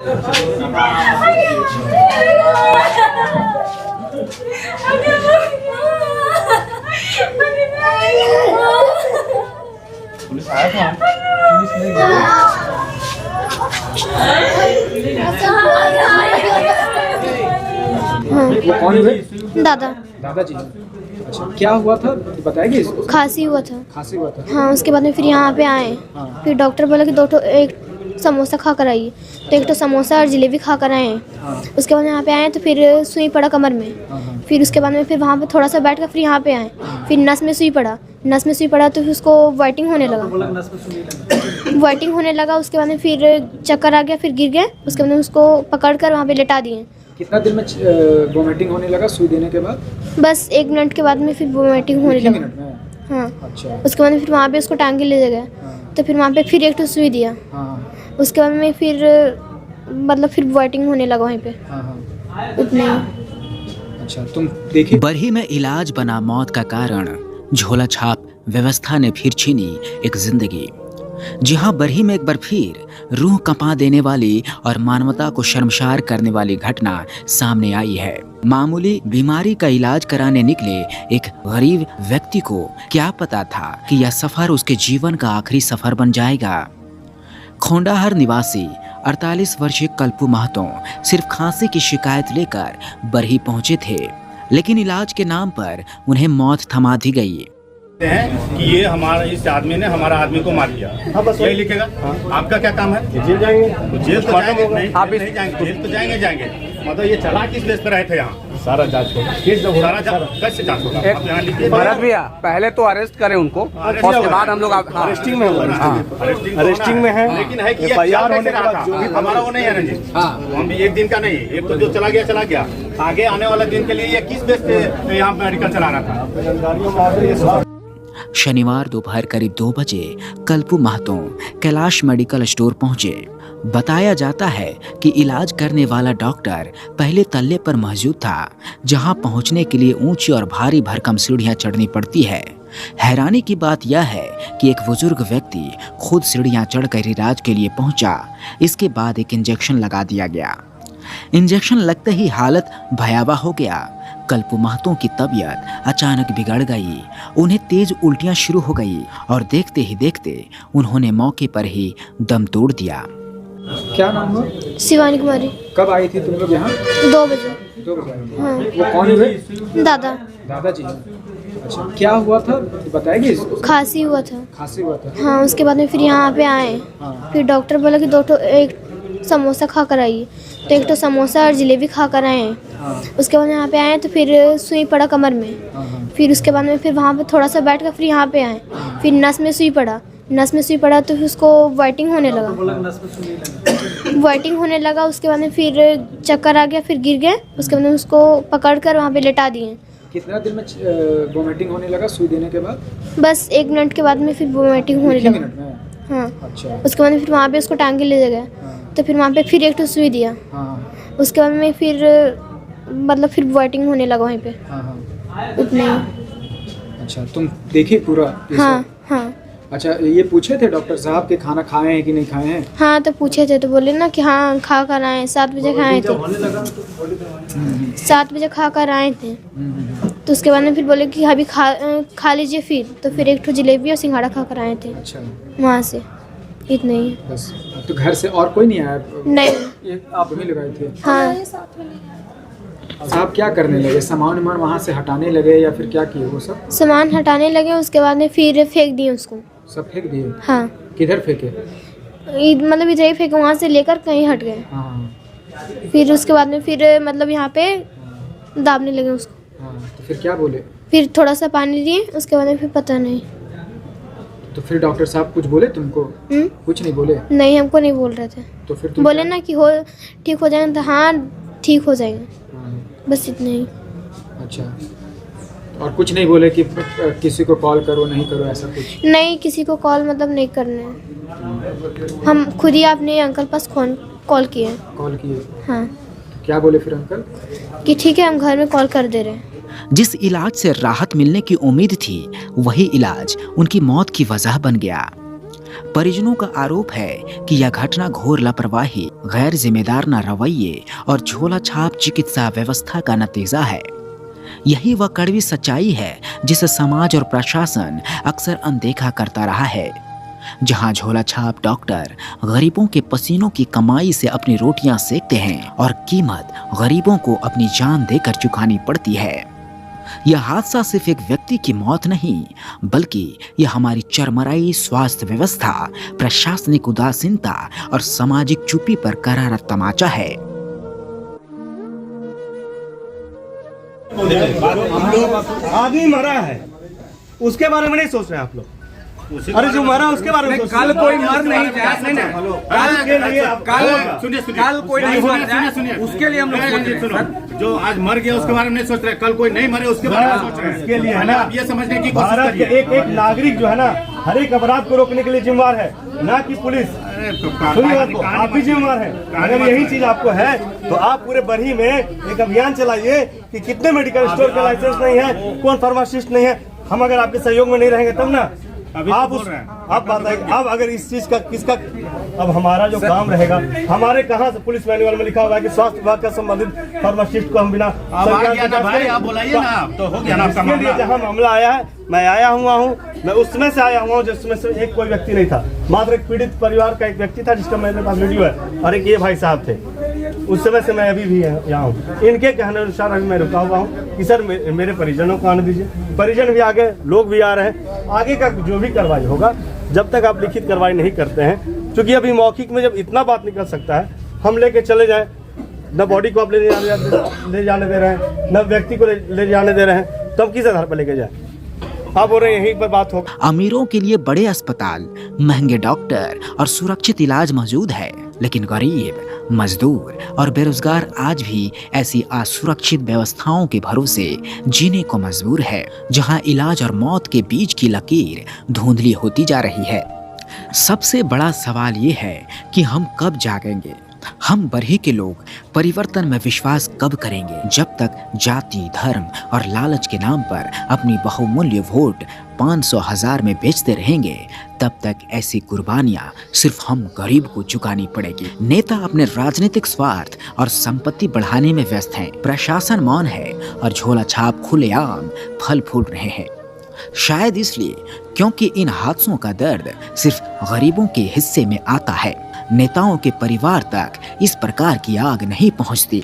Police आया था, police नहीं गई। वो कौन हुए? दादा। दादाजी। अच्छा, क्या हुआ था बताएंगे इसको? खांसी हुआ था। खांसी हुआ था। हाँ, उसके बाद में फिर यहाँ पे आए। हाँ। फिर डॉक्टर बोला कि एक समोसा खा कर आइए, तो एक तो समोसा और जलेबी खा कर आए। हाँ। उसके बाद यहाँ पे आए तो फिर सुई पड़ा कमर में। हाँ। फिर उसके बाद में फिर वहाँ पे थोड़ा सा बैठ कर फिर यहाँ पे आए। फिर नस में सुई पड़ा तो फिर उसको वाइटिंग होने लगा। उसके बाद में फिर चक्कर आ गया, फिर गिर गए। उसके बाद में उसको पकड़ कर वहाँ पे लेटा दिए। कितना दिन में वोमिटिंग होने लगा सुई देने के बाद? बस 1 मिनट के बाद में फिर वोमिटिंग होने लगा। मिनट में? हाँ। अच्छा। उसके बाद में फिर वहाँ पे उसको टांग के ले गए। हाँ। तो फिर वहाँ पे फिर एक तो सुई दिया। हाँ। उसके बाद में फिर मतलब फिर वाइटिंग होने लगा वहीं पे। हाँ। उतने ही। अच्छा, तुम देखिए। बरही में इलाज बना मौत का कारण, झोला छाप व्यवस्था ने फिर छीनी एक जिंदगी। जी हाँ, बरही में एक बार फिर रूह कंपा देने वाली और मानवता को शर्मसार करने वाली घटना सामने आई है। मामूली बीमारी का इलाज कराने निकले एक गरीब व्यक्ति को क्या पता था कि यह सफर उसके जीवन का आखिरी सफर बन जाएगा। खोंडाहर निवासी 48 वर्षीय कल्पू महतो सिर्फ खांसी की शिकायत लेकर बरही पहुंचे थे, लेकिन इलाज के नाम पर उन्हें मौत थमा दी गई। हैं कि ये हमारा इस आदमी ने हमारा आदमी को मार दिया। हाँ, बस यही लिखेगा। आपका क्या काम है? जेल जाएंगे। तो जेल तो जाएंगे नहीं, आप नहीं जाएंगे। जेल तो जाएंगे। मतलब ये चला किस बेस पे रहे थे यहाँ? सारा जांच होगा। कैसे जांच होगा? आप यहाँ लिखिए। भरत भैया, पहले तो अरेस्ट करें उनको, उसके बाद हम लोग अरेस्टिंग में अरेस्टिंग में है। लेकिन है कि FIR होने का हमारा वो नहीं है रंजीत। हम भी एक दिन का नहीं, एक तो जो चला गया। आगे आने वाला दिन के लिए ये किस बेस पे यहाँ मेडिकल चलाना था? शनिवार दोपहर करीब 2 बजे कल्पू महतो कैलाश मेडिकल स्टोर पहुंचे। बताया जाता है कि इलाज करने वाला डॉक्टर पहले तल्ले पर मौजूद था, जहां पहुंचने के लिए ऊंची और भारी भरकम सीढ़ियां चढ़नी पड़ती है। हैरानी की बात यह है कि एक बुजुर्ग व्यक्ति खुद सीढ़ियां चढ़कर इलाज के लिए पहुंचा। इसके बाद एक इंजेक्शन लगा दिया गया। इंजेक्शन लगते ही हालत भयावह हो गया। कल्पू महतो की तबीयत अचानक बिगड़ गई। उन्हें तेज उल्टियां शुरू हो गई और देखते ही देखते उन्होंने मौके पर ही दम तोड़ दिया। क्या नाम हुआ? शिवानी कुमारी। कब आई थी तुम लोग यहाँ? 2 बजे। 2 बजे आई थी। हाँ। वो कौन हुए? दादा। दादाजी। अच्छा, क्या हुआ था बताएंगे इसको? खांसी हुआ था। खांसी हुआ था। हाँ, उसके बाद में फिर यहाँ पे आए। हाँ। फिर डॉक्टर बोला कि एक समोसा खा कर आइए, तो एक तो समोसा और जलेबी खा कर आए। हाँ। उसके बाद यहाँ पे आए तो फिर सुई पड़ा कमर में। हाँ। फिर उसके बाद में फिर वहाँ पे थोड़ा सा बैठ कर फिर यहाँ पे आए। फिर नस में सुई पड़ा तो फिर उसको वाइटिंग होने लगा। उसके बाद में फिर चक्कर आ गया, फिर गिर गए। उसके बाद में उसको पकड़ कर वहाँ पे लेटा दिए। कितना दिन में वोमिटिंग होने लगा सुई देने के बाद? बस 1 मिनट के बाद में फिर वोमिटिंग होने लगा। मिनट में? हाँ। अच्छा। उसके बाद में फिर वहाँ पे उसको टांग के ले गए। हाँ। तो फिर वहाँ पे फिर एक तो सुई दिया। हाँ। उसके बाद में फिर मतलब फिर वाइटिंग होने लगा वहीं पे। हाँ। उतने ही। अच्छा, तुम देखिए पूरा ये हाँ। सब? हाँ। अच्छा, ये पूछे थे डॉक्टर साहब के खाना खाए हैं कि नहीं खाए हैं? हाँ, तो पूछे थे तो बोले ना कि हाँ खा कर आए। 7 बजे खाए थे। 7 बजे खा कर आए थे। तो उसके बाद में फिर बोले कि अभी खा लीजिए। फिर तो एक ठो जलेबी और सिंघाड़ा खा कर आए थे अच्छा, वहाँ से। इतना ही। बस। तो घर से और कोई नहीं आया? नहीं। ये आप ही लगाए थे? हाँ। साहब क्या करने लगे? सामान वहाँ से हटाने लगे या फिर क्या किए वो सब? सामान हटाने लगे, उसके बाद में फिर फेंक दिए उसको। सब फेंक दिए? हाँ। किधर फेंके? मतलब इधर ही फेंके, वहाँ से लेकर कहीं हट गए। हाँ। फिर उसके बाद में फिर मतलब यहाँ पे दाबने लगे उसको। हाँ, तो फिर क्या बोले? फिर थोड़ा सा पानी दिए, उसके बाद में फिर पता नहीं। तो फिर डॉक्टर साहब कुछ बोले तुमको? कुछ नहीं बोले? नहीं, हमको नहीं बोल रहे थे। तो फिर तुम बोले ना कि ठीक हो जाएंगे। तो हाँ, ठीक हो जाएंगे। हाँ। बस इतना ही। अच्छा, और कुछ नहीं बोले कि किसी को कॉल करो नहीं करो ऐसा कुछ? नहीं, किसी को कॉल मतलब नहीं करने हैं। हम खुद ही अपने अंकल पास कॉल किए। कॉल किए? हाँ। तो क्या बोले फिर अंकल? कि ठीक है, हम घर में कॉल कर दे रहे हैं। जिस इलाज से राहत मिलने की उम्मीद थी, वही इलाज उनकी मौत की वजह बन गया। परिजनों का आरोप है कि यह घटना घोर लापरवाही, गैर जिम्मेदार रवैये और झोला छाप चिकित्सा व्यवस्था का नतीजा है। यही वह कड़वी सच्चाई है जिसे समाज और प्रशासन अक्सर अनदेखा करता रहा है। जहां झोला छाप डॉक्टर गरीबों के पसीनों की कमाई से अपनी रोटियां सेकते हैं और कीमत गरीबों को अपनी जान देकर चुकानी पड़ती है। यह हादसा सिर्फ एक व्यक्ति की मौत नहीं, बल्कि यह हमारी चरमराई स्वास्थ्य व्यवस्था, प्रशासनिक उदासीनता और सामाजिक चुप्पी पर करारा तमाचा है। हम लोग आदमी मरा है उसके बारे में नहीं सोच रहे आप लोग। अरे जो मरा उसके बारे में कल कोई मर नहीं जाए, कल के लिए कल कोई नहीं मर जाए उसके लिए हम लोग जो आज मर गया उसके बारे में नहीं सोच रहे, कल कोई नहीं मरे उसके बारे में सोच रहे हैं। इसके लिए है ना, आप ये समझने की कोशिश भारत के करिए। एक नागरिक जो है ना हर एक अपराध को रोकने के लिए जिम्मेवार है, ना कि पुलिस। सुनिए बात को, आप भी जिम्मेवार है। अगर यही चीज आपको है तो आप पूरे बरही में एक अभियान चलाइए कि कितने मेडिकल स्टोर का लाइसेंस नहीं है, कौन फार्मासिस्ट नहीं है। हम अगर आपके सहयोग में नहीं रहेंगे तब ना आप बताइए। अब अगर इस चीज का किसका, अब हमारा जो काम रहेगा, हमारे कहाँ से पुलिस मैनुअल में लिखा हुआ है कि स्वास्थ्य विभाग का संबंधित फार्मासिस्ट को हम बिना आप बोलाइए ना, तो हो गया ना आपका मामला। जहाँ मामला आया है मैं आया हुआ हूँ, मैं उस समय से आया हुआ हूँ जिसमें से एक कोई व्यक्ति नहीं था, मात्र एक पीड़ित परिवार का एक व्यक्ति था जिसका मेरे पास वीडियो है, और एक ये भाई साहब थे। उस समय से मैं अभी भी यहाँ हूँ। इनके कहने अनुसार अभी मैं रुका हुआ हूँ कि सर मेरे परिजनों को आने दीजिए। परिजन भी आ गए, लोग भी आ रहे हैं। आगे का जो भी कार्रवाई होगा, जब तक आप लिखित कार्रवाई नहीं करते हैं, क्योंकि अभी मौखिक में जब इतना बात निकल सकता है, हम लेके चले जाए, न बॉडी को आप ले जाने दे रहे हैं, न व्यक्ति को ले जाने दे रहे हैं, तब किस आधार पर लेके जाए? आप बोल रहे हैं यहीं पर बात होगा। अमीरों के लिए बड़े अस्पताल, महंगे डॉक्टर और सुरक्षित इलाज मौजूद है, लेकिन गरीब, मजदूर और बेरोजगार आज भी ऐसी असुरक्षित व्यवस्थाओं के भरोसे जीने को मजबूर है, जहां इलाज और मौत के बीच की लकीर धुंधली होती जा रही है। सबसे बड़ा सवाल ये है कि हम कब जागेंगे? हम बरही के लोग परिवर्तन में विश्वास कब करेंगे? जब तक जाति, धर्म और लालच के नाम पर अपनी बहुमूल्य वोट 500,000 में बेचते रहेंगे, तब तक ऐसी कुर्बानियां सिर्फ हम गरीब को चुकानी पड़ेगी। नेता अपने राजनीतिक स्वार्थ और संपत्ति बढ़ाने में व्यस्त हैं, प्रशासन मौन है और झोला छाप खुलेआम फल फूल रहे हैं। शायद इसलिए क्योंकि इन हादसों का दर्द सिर्फ गरीबों के हिस्से में आता है। नेताओं के परिवार तक इस प्रकार की आग नहीं पहुंचती।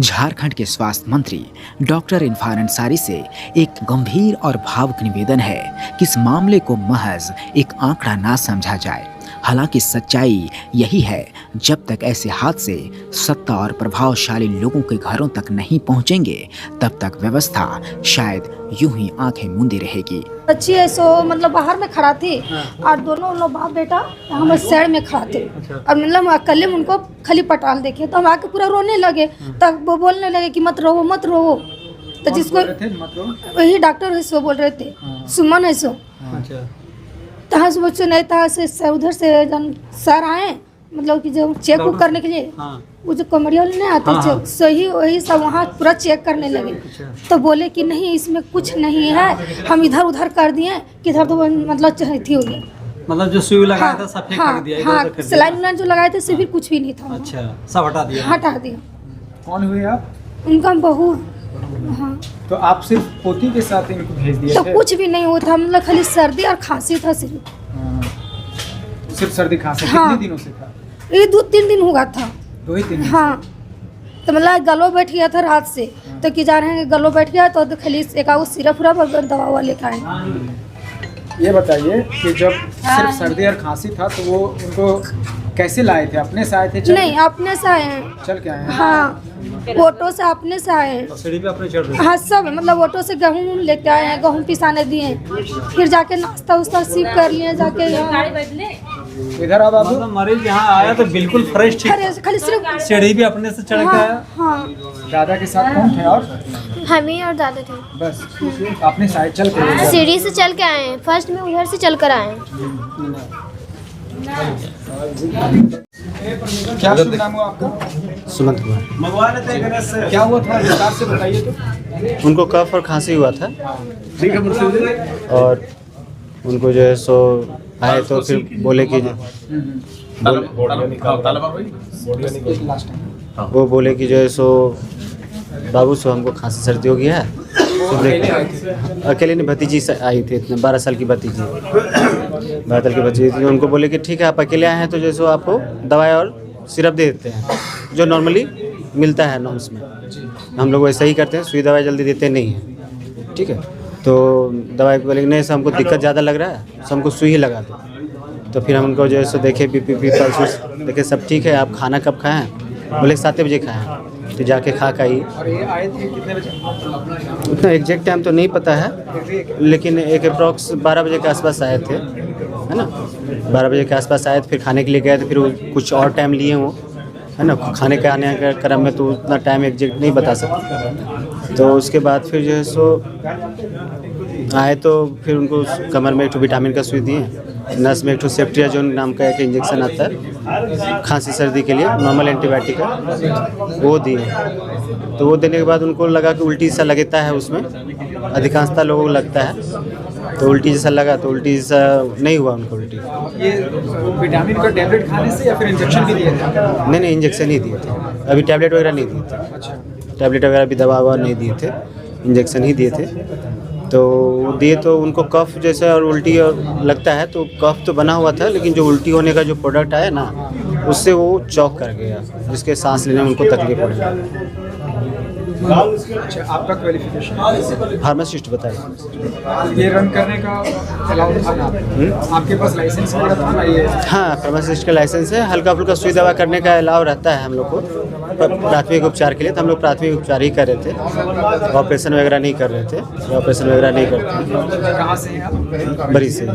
झारखंड के स्वास्थ्य मंत्री डॉक्टर इरफान अंसारी से एक गंभीर और भावुक निवेदन है कि इस मामले को महज एक आंकड़ा ना समझा जाए। हालांकि सच्चाई यही है, जब तक ऐसे हादसे सत्ता और प्रभावशाली लोगों के घरों तक नहीं पहुंचेंगे, तब तक व्यवस्था शायद यूं ही आंखें मूंदी रहेगी। बच्ची है सो मतलब बाहर में खड़ा थी और दोनों लोग बाप बेटा हम साइड में खड़ा थे और मतलब अकेले में उनको खाली पटाल देखे तो हम आके पूरा रोने लगे। तब वो बोलने लगे कि मत रो मत रो। तो जिसको वही डॉक्टर है सो बोल रहे थे, सुमन है सो। तहाँ से बच्चों नहीं था से उधर से सर आए, मतलब कि जो चेक उक करने के लिए वो जो कमरिया वाले नहीं आते सही वही सब वहाँ पूरा चेक करने लगे। तो बोले कि नहीं इसमें कुछ नहीं है, हम इधर उधर कर दिए कि इधर तो मतलब थी हो गया, मतलब जो सुई लगाया था सब फेंक कर दिया, हाँ सलाइन जो लगाए थे फिर कुछ भी नहीं था। अच्छा, सब हटा दिया? हटा दिया। कौन हुए आप? उनका बहू। हाँ। तो आप सिर्फ पोती के साथ इनको भेज दिए तो थे? कुछ भी नहीं हुआ था, मतलब खाली सर्दी और खांसी था सिर्फ। सिर्फ सर्दी खांसी? हाँ। कितने दिनों से था? ये 2-3 दिन हुआ था। 2 ही दिन? हाँ, तो मतलब गलो बैठ गया था रात से, तो कि जा रहे हैं गलो बैठ गया तो खाली एक आगो सिरप उरप और दवा वाला लेकर आए। ये बताइए कि जब सिर्फ सर्दी और खांसी था तो वो उनको कैसे लाए थे? अपने से आए थे? नहीं, अपने से आए हैं। चल के आए हैं? हाँ, ऑटो से अपने से आए हैं। सीढ़ी पे अपने चढ़ रहे? हाँ सब, मतलब ऑटो से गेहूँ लेके आए हैं, गेहूँ पिसाने दिए, फिर जाके नाश्ता उस्ता सीख कर लिए जाके। इधर आ बाबू। मतलब मरीज यहाँ आया तो बिल्कुल फ्रेश ठीक, खाली सिर्फ सीढ़ी भी अपने से चढ़ के आया? हाँ। दादा के साथ कौन थे और? हम ही और दादा थे बस। अपने साइड चल के? सीढ़ी से चल के आए हैं, फर्स्ट में उधर से चल कर आए हैं। क्या शुभ नाम हुआ आपका? सुमंत कुमार। क्या हुआ था विस्तार से बताइए तो। उनको कफ और खांसी हुआ था ठीक है, और उनको जो है सो आए तो फिर बोले कि वो बोले कि जो है सो बाबू सो हमको खांसी सर्दी हो गया है, तो अकेले नहीं, भतीजी से आई थी, इतने 12 साल की भतीजी, 12 साल की भतीजी थी। उनको बोले कि ठीक है आप अकेले आए हैं तो जैसे आपको दवाई और सिरप दे देते हैं जो नॉर्मली मिलता है नॉर्म्स में, हम लोग वैसे ही करते हैं, सुई दवाई जल्दी देते नहीं हैं, ठीक है। तो दवाई बोले नहीं सर हमको दिक्कत ज़्यादा लग रहा है, सो हमको सुई ही लगा दो। तो फिर हम उनको जो है सो देखे बीपी पल्स देखे सब ठीक है, आप खाना कब खाएँ? बोले 7 बजे खाएँ। तो जाके खा का ही, और ये आए थे कितने बजे? उतना एग्जैक्ट टाइम तो नहीं पता है, लेकिन एक अप्रॉक्स 12 बजे के आसपास आए थे, है ना, 12 बजे के आसपास आए थे। फिर खाने के लिए गए थे, फिर वो कुछ और टाइम लिए वो, है ना, खाने के आने के क्रम में तो उतना टाइम एग्जैक्ट नहीं बता सकते। तो उसके बाद फिर जो है सो आए तो फिर उनको कमर में एक तो विटामिन का सुई दिए, नस में एक तो सेफ्ट्रियाजोन नाम का एक इंजेक्शन आता है खांसी सर्दी के लिए, नॉर्मल एंटीबायोटिक का, वो दिए। तो वो देने के बाद उनको लगा कि उल्टी सा लगता है, उसमें अधिकांशतः लोगों को लगता है, तो उल्टी जैसा लगा, तो उल्टी जैसा नहीं हुआ उनको उल्टी। ये विटामिन का टैबलेट खाने से या फिर इंजेक्शन भी दिए थे? नहीं इंजेक्शन ही दिए थे, अभी टैबलेट वगैरह नहीं दिए थे। अच्छा, टैबलेट वगैरह भी दवा ववा नहीं दिए थे, इंजेक्शन ही दिए थे। तो दिए तो उनको कफ जैसे और उल्टी और लगता है, तो कफ तो बना हुआ था, लेकिन जो उल्टी होने का जो प्रोडक्ट आया ना, उससे वो चौक कर गया, जिसके सांस लेने में उनको तकलीफ हो रही। अच्छा, आपका क्वालिफिकेशन? फार्मासिस्ट बताए। ये रन करने का अलाउ था ना? आपके पास लाइसेंस वगैरह था ना? ये हाँ फार्मासिस्ट का लाइसेंस है, हल्का फुल्का सुई दवा करने का अलाउ रहता है हम लोग को प्राथमिक उपचार के लिए। तो हम लोग प्राथमिक उपचार ही कर रहे थे, ऑपरेशन वगैरह नहीं कर रहे थे, ऑपरेशन वगैरह नहीं करते। कहाँ से हैं आप? बड़ी से।